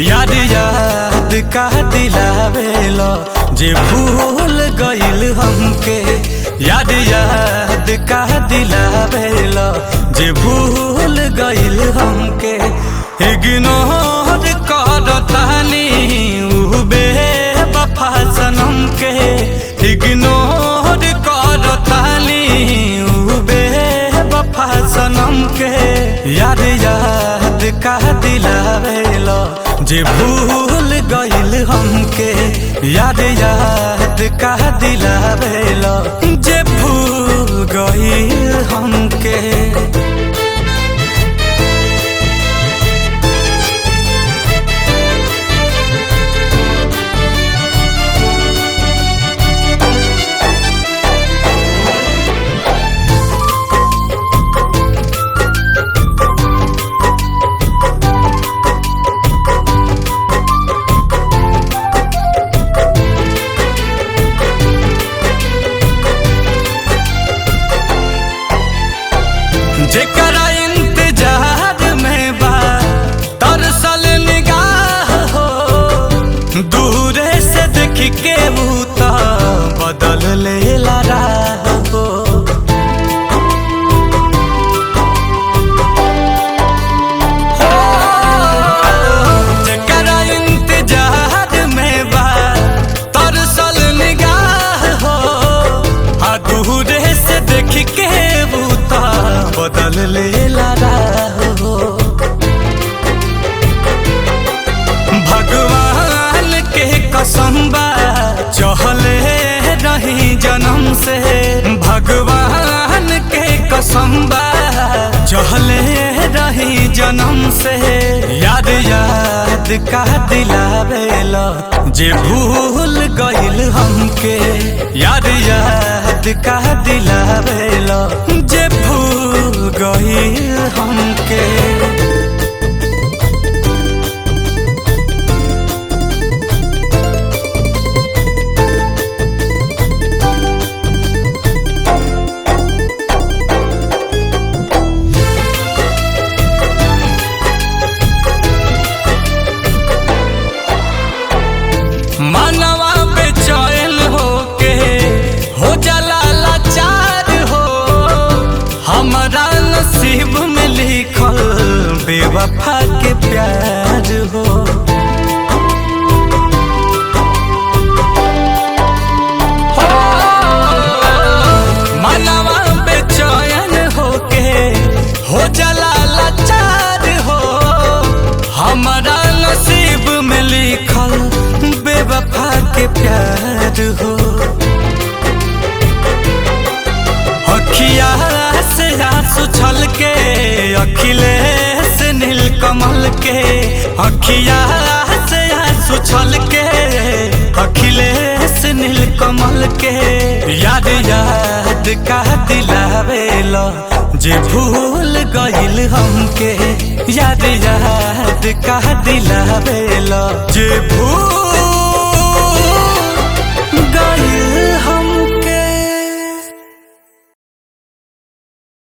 याद याद का दिलावेलो जे भूल गइल हमके। याद याद का दिलावेलो जे भूल गइल हमके। इग्नोर करतानी उ बेवफा सनम के। इग्नोर करतानी उ बेवफा सनम के। याद याद का दिलावेलो जे भूल गइल हमके। याद याद का दिलावेलो जे भूल गइल हमके। जेकरा इंतजार में बा तरसल निगाह हो। दूरे से देख के वो तो बदल लेला राह हो। जेकरा इंतजार में बा तरसल निगाह हो। दूरे से देख के वो तो बदल लेला राह हो। भगवान के कसम बा चहले रही जन्म से। भगवान के कसम बा चहले रही जन्म से। याद याद का दिलावेलो जे भूल गइल हमके। याद याद का दिलावेलो जे भूल गइल हमके। मनवा बेचैन होके हो जाला लाचार हो। हमारा नसीब में लिखल बेवफा के प्यार हो। मनवा बेचैन होके हो जाला लाचार हो। हमारा नसीब में लिखल बेवफा के प्यार हो। अखिया से आंसू छल के अखिलेश नीलकमल के। अखिया से आंसू छल के अखिलेश नीलकमल के। याद याद का दिलावेलो जे भूल गइल हमके। याद याद का दिलावेलो जे भूल